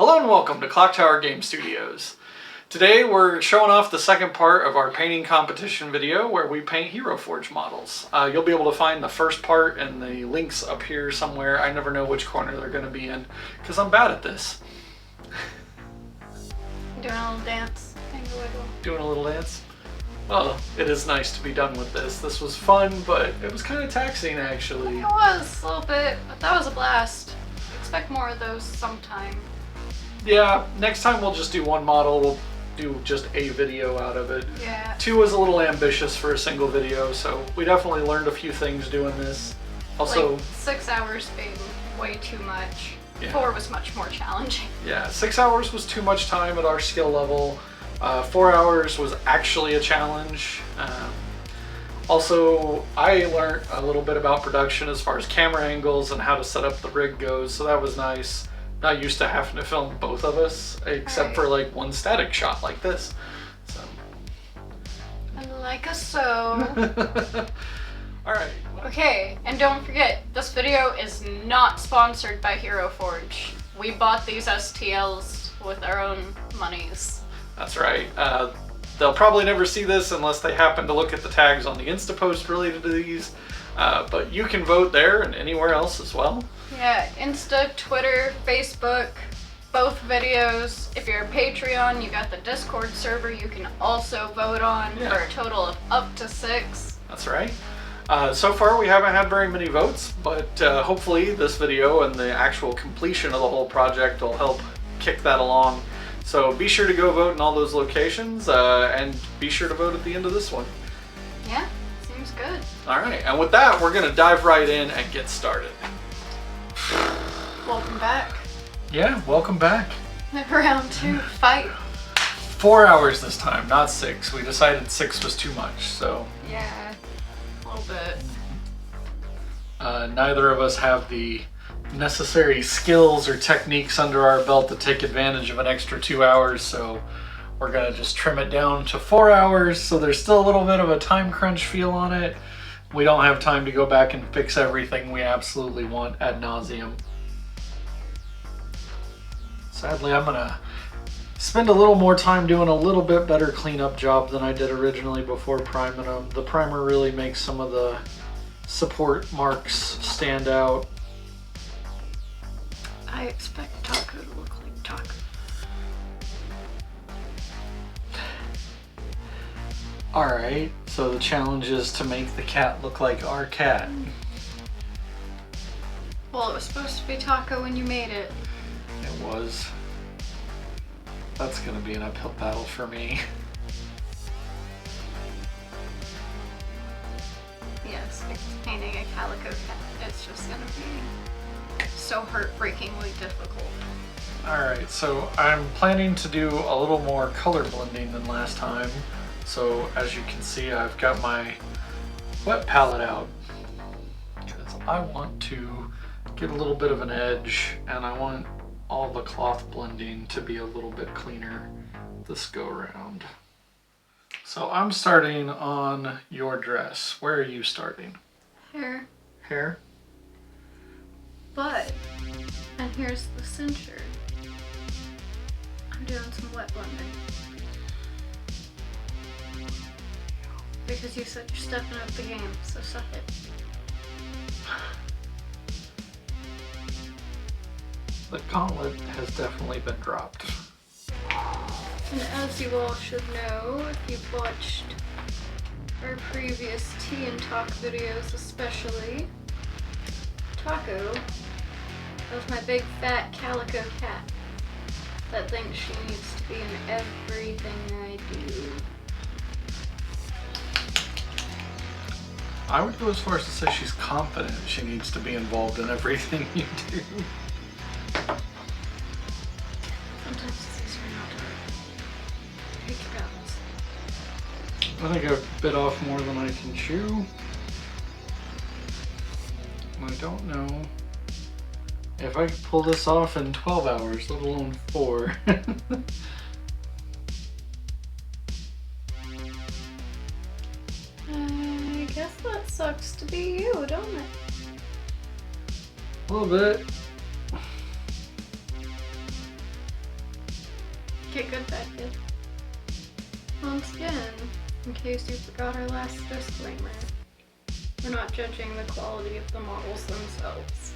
Hello and welcome to ClockTower Game Studios. Today we're showing off the second part of our painting competition video where we paint Hero Forge models. You'll be able to find the first part and the links up here somewhere. I never know which corner they're going to be in because I'm bad at this. Doing a little dance. Doing a little dance? Well, it is nice to be done with this. This was fun, but it was kind of taxing actually. It was a little bit, but that was a blast. Expect more of those sometime. Yeah, next time we'll just do one model. We'll do just a video out of it. Yeah. 2 was a little ambitious for a single video, so we definitely learned a few things doing this. Also, like 6 hours being way too much. Yeah. 4 was much more challenging. Yeah, 6 hours was too much time at our skill level. 4 hours was actually a challenge. Also, I learned a little bit about production as far as camera angles and how to set up the rig goes, so that was nice. Not used to having to film both of us, except for like one static shot like this. So. Like a so. Alright. Okay, and don't forget, this video is not sponsored by Hero Forge. We bought these STLs with our own monies. That's right. They'll probably never see this unless they happen to look at the tags on the Insta post related to these. But you can vote there and anywhere else as well. Yeah, Insta, Twitter, Facebook, both videos. If you're a Patreon, you got the Discord server you can also vote on for a total of up to 6. That's right. So far we haven't had very many votes, but hopefully this video and the actual completion of the whole project will help kick that along. So be sure to go vote in all those locations and be sure to vote at the end of this one. Yeah, seems good. Alright, and with that we're going to dive right in and get started. Welcome back. Yeah, welcome back. Round 2, fight. 4 hours this time, not 6. We decided 6 was too much, so. Yeah, a little bit. Neither of us have the necessary skills or techniques under our belt to take advantage of an extra 2 hours, so we're gonna just trim it down to 4 hours, so there's still a little bit of a time crunch feel on it. We don't have time to go back and fix everything we absolutely want ad nauseum. Sadly, I'm gonna spend a little more time doing a little bit better cleanup job than I did originally before priming them. The primer really makes some of the support marks stand out. I expect Taco to look like Taco. Alright, so the challenge is to make the cat look like our cat. Well, it was supposed to be Taco when you made it. It was. That's gonna be an uphill battle for me. Yes, because painting a calico cat, it's just gonna be so heartbreakingly difficult. Alright, so I'm planning to do a little more color blending than last time. So as you can see, I've got my wet palette out because I want to get a little bit of an edge and I want all the cloth blending to be a little bit cleaner this go around. So I'm starting on your dress. Where are you starting? Hair. Hair? But, and here's the cincher. I'm doing some wet blending. Because you said you're stepping up the game, so suck it. The gauntlet has definitely been dropped. And as you all should know, if you've watched our previous tea and talk videos especially, Taco is my big fat calico cat that thinks she needs to be in everything I do. I would go as far as to say she's confident she needs to be involved in everything you do. Sometimes it's easier not to take your balance. I think I've bit off more than I can chew. I don't know if I could pull this off in 12 hours, let alone 4. I guess that sucks to be you, don't it? A little bit. Okay, good, bad kid. Once again, in case you forgot our last disclaimer, we're not judging the quality of the models themselves.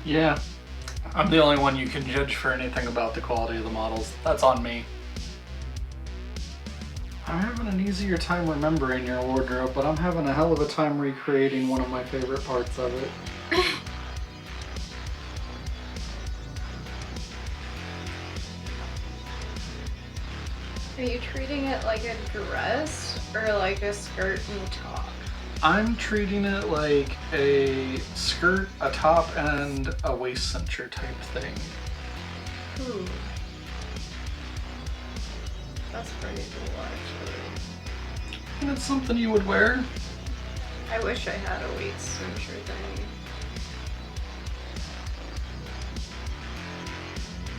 Yeah, I'm the only one you can judge for anything about the quality of the models. That's on me. I'm having an easier time remembering your wardrobe, but I'm having a hell of a time recreating one of my favorite parts of it. Are you treating it like a dress or like a skirt and top? I'm treating it like a skirt, a top, and a waist cincher type thing. Ooh. That's pretty cool, actually. And it's something you would wear. I wish I had a waist cincher thing.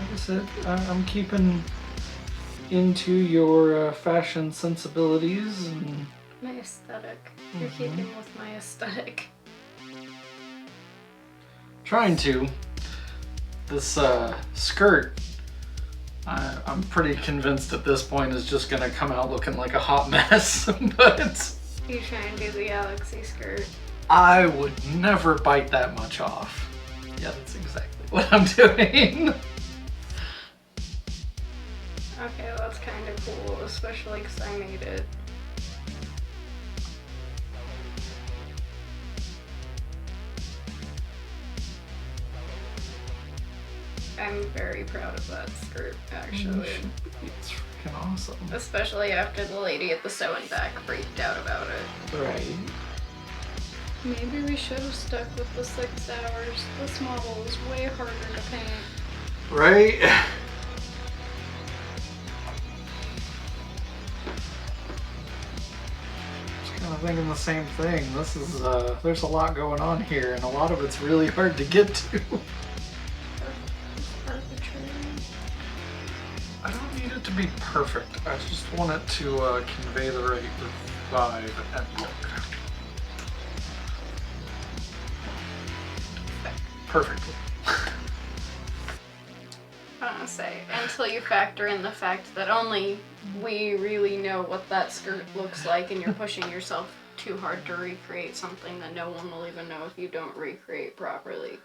Like I said, I'm keeping into your fashion sensibilities and My aesthetic. You're keeping with my aesthetic. trying to. This skirt, I'm pretty convinced at this point is just gonna come out looking like a hot mess, but You try and do the galaxy skirt. I would never bite that much off. Yeah, that's exactly what I'm doing. Okay, well, that's kind of cool, especially because I made it. I'm very proud of that skirt, actually. It's freaking awesome. Especially after the lady at the sewing back freaked out about it. Right. Maybe we should have stuck with the 6 hours. This model is way harder to paint. Right? Kind of thinking the same thing. This is there's a lot going on here, and a lot of it's really hard to get to. I don't need it to be perfect. I just want it to convey the right vibe and look. Perfectly. I don't say, until you factor in the fact that only we really know what that skirt looks like, and you're pushing yourself too hard to recreate something that no one will even know if you don't recreate properly.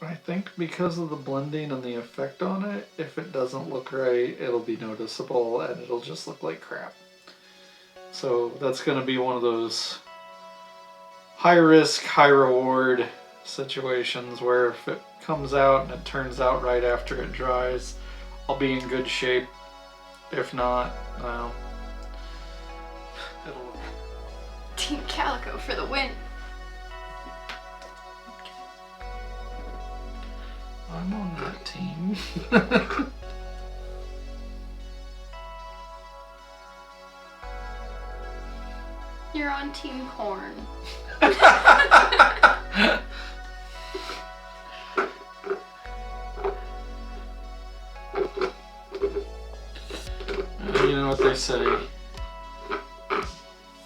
I think because of the blending and the effect on it, if it doesn't look right, it'll be noticeable and it'll just look like crap. So that's going to be one of those high risk, high reward situations where if it comes out and it turns out right after it dries, I'll be in good shape. If not, well, it'll... Team Calico for the win! I'm on that team. You're on Team Corn. You know what they say.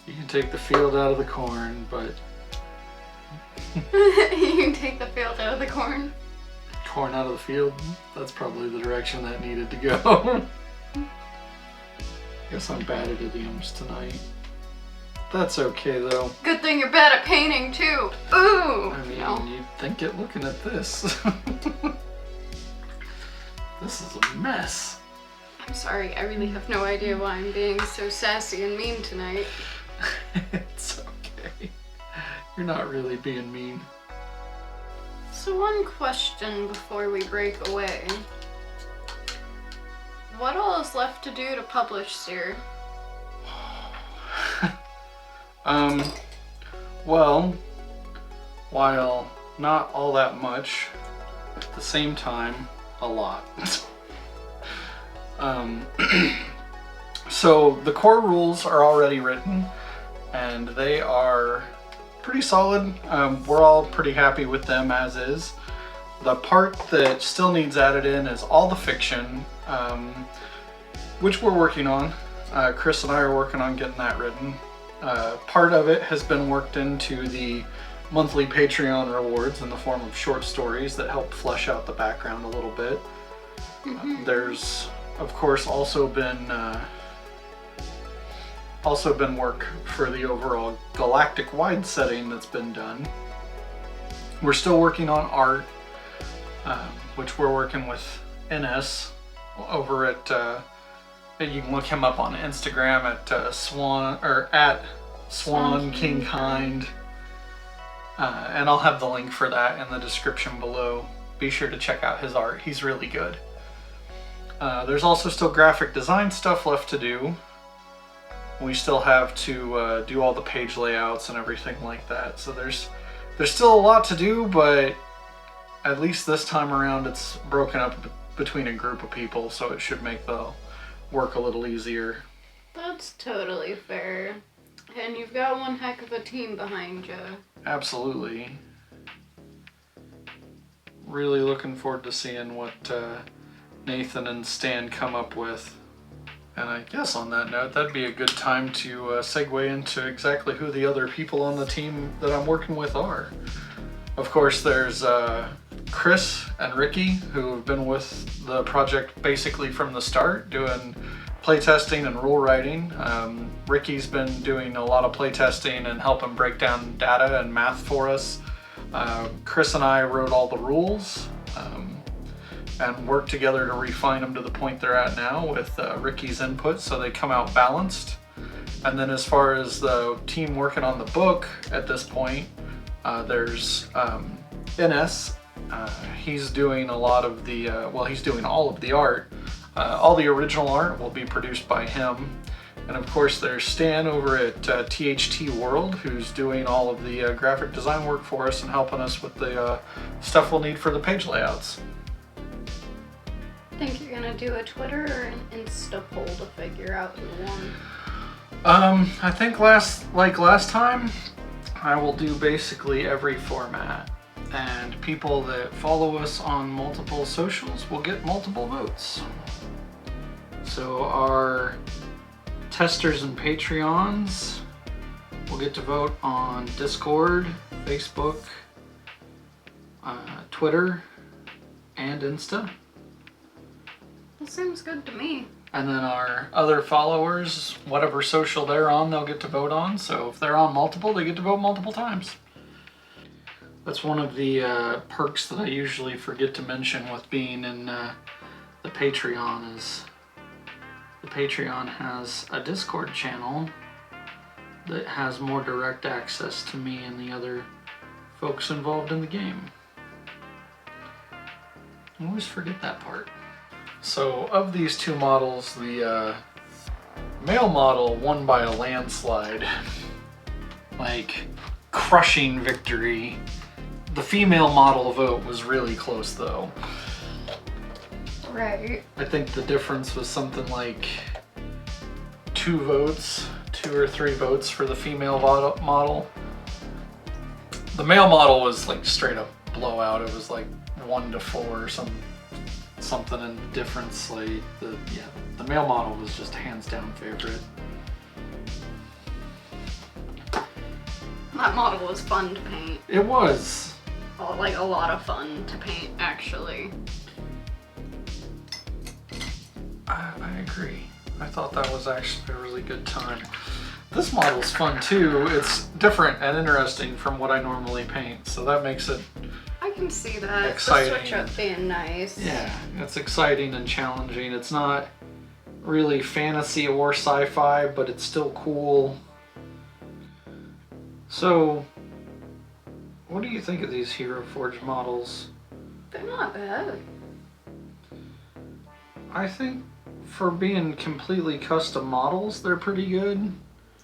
You can take the field out of the corn, but... You can take the field out of the corn. Corn out of the field? That's probably the direction that needed to go. Guess I'm bad at idioms tonight. That's okay though. Good thing you're bad at painting too. Ooh! I mean, No. you'd think it looking at this. This is a mess. I'm sorry, I really have no idea why I'm being so sassy and mean tonight. It's okay. You're not really being mean. So one question before we break away. What all is left to do to publish S.E.E.R? Well, while not all that much, at the same time, a lot. So the core rules are already written, and they are pretty solid. We're all pretty happy with them as is. The part that still needs added in is all the fiction, which we're working on. Chris and I are working on getting that written. Part of it has been worked into the monthly Patreon rewards in the form of short stories that help flesh out the background a little bit. There's, of course, also been work for the overall galactic-wide setting that's been done. We're still working on art, which we're working with NS over at. You can look him up on Instagram at Swan King Kind, and I'll have the link for that in the description below. Be sure to check out his art; he's really good. There's also still graphic design stuff left to do. We still have to do all the page layouts and everything like that. So there's still a lot to do, but at least this time around it's broken up between a group of people, so it should make the work a little easier. That's totally fair. And you've got one heck of a team behind you. Absolutely. Really looking forward to seeing what Nathan and Stan come up with. And I guess on that note, that'd be a good time to segue into exactly who the other people on the team that I'm working with are. Of course, there's Chris and Ricky, who have been with the project basically from the start, doing playtesting and rule writing. Ricky's been doing a lot of playtesting and helping break down data and math for us. Chris and I wrote all the rules and worked together to refine them to the point they're at now with Ricky's input, so they come out balanced. And then as far as the team working on the book at this point, there's NS. He's doing a lot of the, he's doing all of the art. All the original art will be produced by him. And of course there's Stan over at THT World, who's doing all of the graphic design work for us and helping us with the stuff we'll need for the page layouts. Think you're gonna do a Twitter or an Insta poll to figure out who won? I think last time, I will do basically every format, and people that follow us on multiple socials will get multiple votes. So our testers and Patreons will get to vote on Discord, Facebook, Twitter, and Insta. That seems good to me. And then our other followers, whatever social they're on, they'll get to vote on. So if they're on multiple, they get to vote multiple times. That's one of the perks that I usually forget to mention with being in the Patreon is the Patreon has a Discord channel that has more direct access to me and the other folks involved in the game. I always forget that part. So of these two models, the male model won by a landslide, like crushing victory. The female model vote was really close though. Right. I think the difference was something like 2 or 3 votes for the female model. The male model was like straight up blowout. It was like 1 to 4 or something in difference. Like the male model was just hands down favorite. That model was fun to paint. It was. Like a lot of fun to paint, actually. I agree. I thought that was actually a really good time. This model's fun too. It's different and interesting from what I normally paint, so that makes it I can see that. exciting. The switch up being nice. Yeah, it's exciting and challenging. It's not really fantasy or sci-fi, but it's still cool. So, what do you think of these Hero Forge models? They're not bad. I think for being completely custom models, they're pretty good.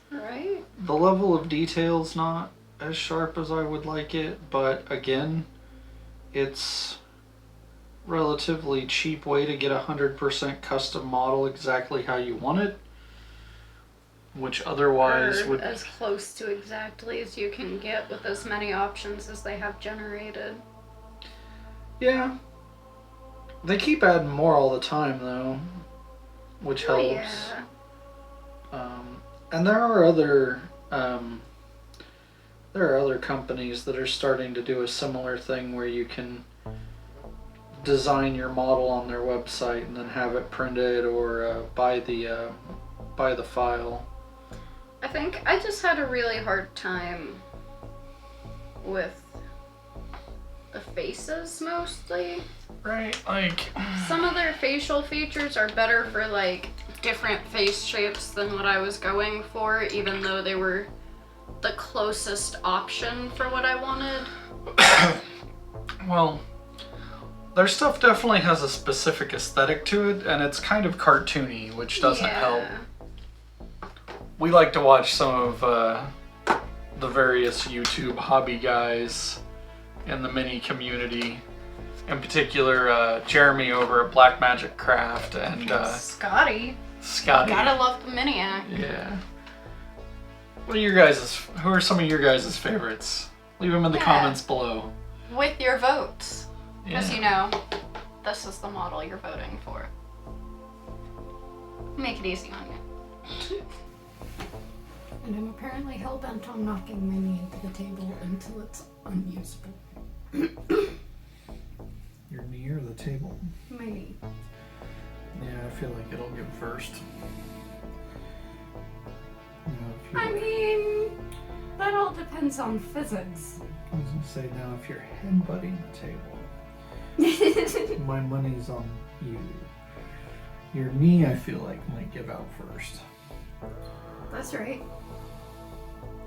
Right? The level of detail's not as sharp as I would like it, but again, it's relatively cheap way to get a 100% custom model exactly how you want it, which otherwise Or would as close to exactly as you can get with as many options as they have generated. Yeah. They keep adding more all the time though, which helps. Yeah. And there are other there are other companies that are starting to do a similar thing where you can design your model on their website and then have it printed or buy the file. I think I just had a really hard time with the faces mostly. Right, like some of their facial features are better for like different face shapes than what I was going for, even though they were the closest option for what I wanted. Well, their stuff definitely has a specific aesthetic to it, and it's kind of cartoony, which doesn't help. We like to watch some of the various YouTube hobby guys in the mini community. In particular, Jeremy over at Black Magic Craft and Scotty. Gotta love the Miniac. Yeah. Who are some of your guys' favorites? Leave them in the comments below. With your votes. Because Yeah. This is the model you're voting for. Make it easy on you. And I'm apparently hell-bent on knocking my knee into the table until it's unusable. You're near the table. My knee. Yeah, I feel like it'll get first. I mean, that all depends on physics. I was gonna say, now if you're headbutting the table, my money's on you. Your knee, I feel like, might give out first. That's right.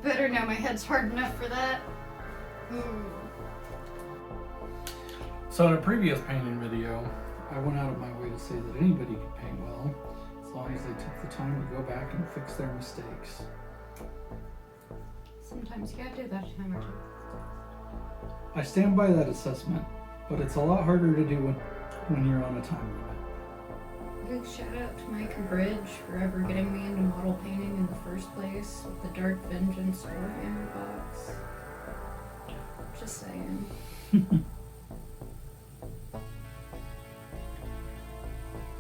Better know my head's hard enough for that. So in a previous painting video, I went out of my way to say that anybody could paint well, as long as they took the time to go back and fix their mistakes. Sometimes you gotta do that, Hammer. I stand by that assessment, but it's a lot harder to do when you're on a time limit. Big shout out to Mike Bridge for ever getting me into model painting in the first place with the Dark Vengeance Warhammer box. Just saying.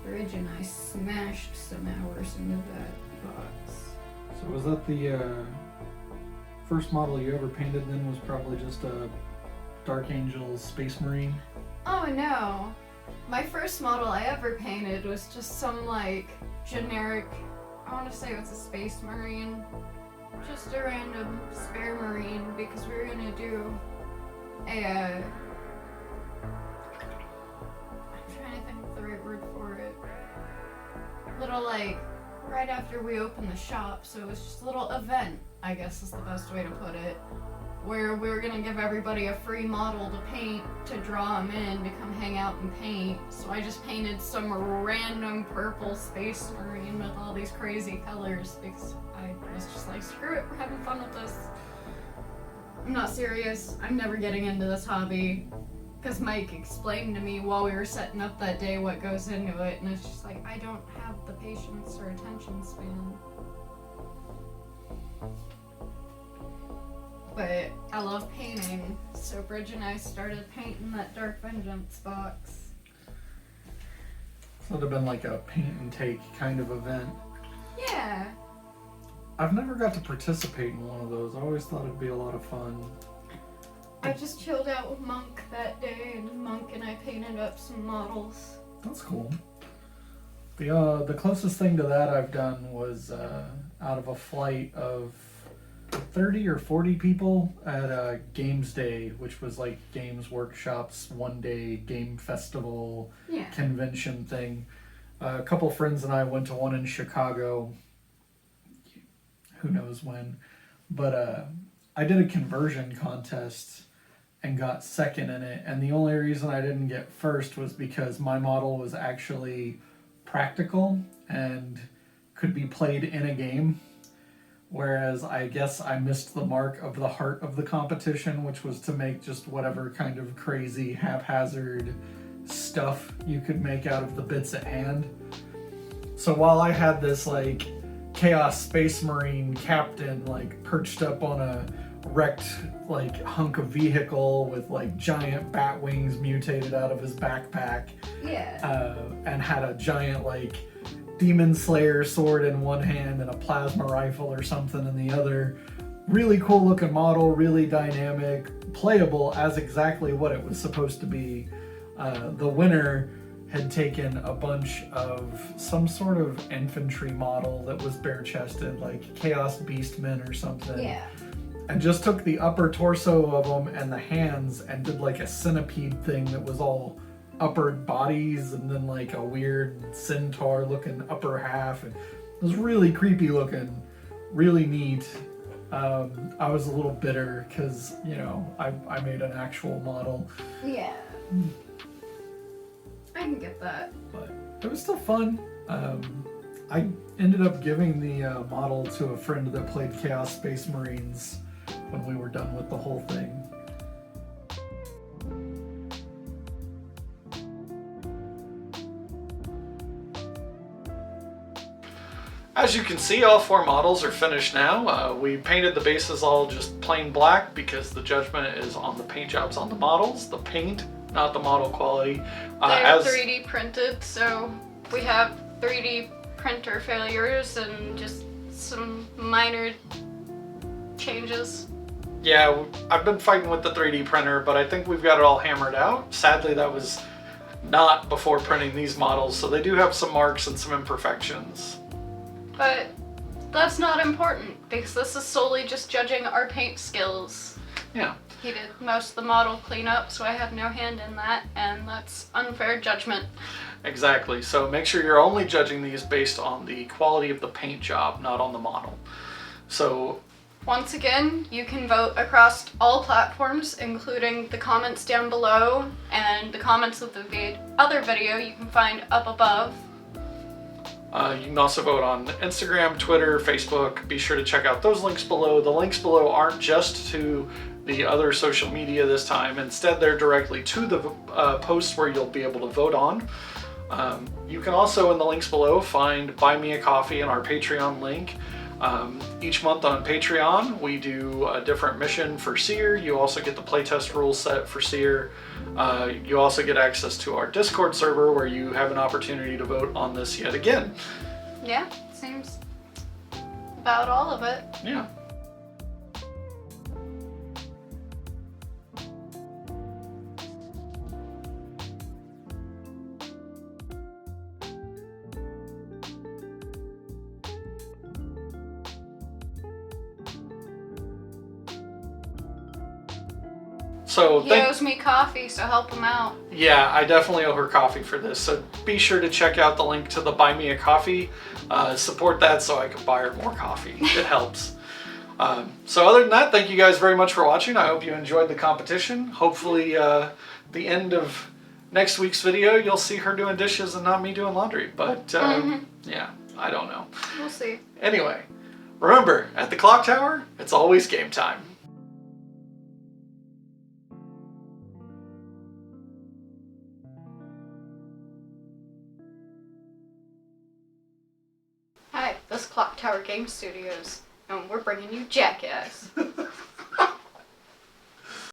Bridge and I smashed some hours into that box. So was that the first model you ever painted then? Was probably just a Dark Angel Space Marine? Oh no. My first model I ever painted was just some like generic, I want to say it was a Space Marine. Just a random spare Marine because we were gonna do a I'm trying to think of the right word for it. Little like right after we opened the shop, so it was just a little event, I guess is the best way to put it, where we were gonna give everybody a free model to paint, to draw them in, to come hang out and paint. So I just painted some random purple Space Marine with all these crazy colors because I was just like, screw it, we're having fun with this. I'm not serious, I'm never getting into this hobby. Because Mike explained to me while we were setting up that day what goes into it, and it's just like, I don't have the patience or attention span. But I love painting, so Bridge and I started painting that Dark Vengeance box. So it would have been like a paint and take kind of event. Yeah. I've never got to participate in one of those. I always thought it'd be a lot of fun. I just chilled out with Monk that day, and Monk and I painted up some models. That's cool. The closest thing to that I've done was out of a flight of 30 or 40 people at Games Day, which was like Games Workshop's one-day game festival convention thing. A couple friends and I went to one in Chicago. Who knows when. But I did a conversion contest and got second in it, and the only reason I didn't get first was because my model was actually practical and could be played in a game, whereas I guess I missed the mark of the heart of the competition, which was to make just whatever kind of crazy haphazard stuff you could make out of the bits at hand. So while I had this like Chaos Space Marine captain like perched up on a wrecked like hunk of vehicle with like giant bat wings mutated out of his backpack, and had a giant like Demon Slayer sword in one hand and a plasma rifle or something in the other, really cool looking model, really dynamic, playable as exactly what it was supposed to be. The winner had taken a bunch of some sort of infantry model that was bare-chested, like Chaos Beastmen or something. Yeah. And just took the upper torso of them and the hands and did like a centipede thing that was all upper bodies and then like a weird centaur looking upper half. And it was really creepy looking, really neat. I was a little bitter because, you know, I made an actual model. Yeah. I can get that. But it was still fun. I ended up giving the model to a friend that played Chaos Space Marines when we were done with the whole thing. As you can see, all 4 models are finished now. We painted the bases all just plain black because the judgment is on the paint jobs on the models, the paint, not the model quality. They're 3D printed, so we have 3D printer failures and just some minor changes. Yeah, I've been fighting with the 3D printer, but I think we've got it all hammered out. Sadly, that was not before printing these models, so they do have some marks and some imperfections. But that's not important because this is solely just judging our paint skills. Yeah. He did most of the model cleanup, so I had no hand in that, and that's unfair judgment. Exactly. So make sure you're only judging these based on the quality of the paint job, not on the model. So once again, you can vote across all platforms, including the comments down below and the comments of the other video you can find up above. You can also vote on Instagram, Twitter, Facebook. Be sure to check out those links below. The links below aren't just to the other social media this time. Instead, they're directly to the posts where you'll be able to vote on. You can also, in the links below, find Buy Me a Coffee and our Patreon link. Each month on Patreon, we do a different mission for S.E.E.R. You also get the playtest rule set for S.E.E.R. You also get access to our Discord server where you have an opportunity to vote on this yet again. Yeah, seems about all of it. Yeah. So he owes me coffee, so help him out. Yeah, I definitely owe her coffee for this. So be sure to check out the link to the Buy Me a Coffee. Support that so I can buy her more coffee. It helps. So other than that, thank you guys very much for watching. I hope you enjoyed the competition. Hopefully the end of next week's video, you'll see her doing dishes and not me doing laundry. But yeah, I don't know. We'll see. Anyway, remember, at the Clock Tower, it's always game time. Hi, this is ClockTower Game Studios, and we're bringing you Jackass.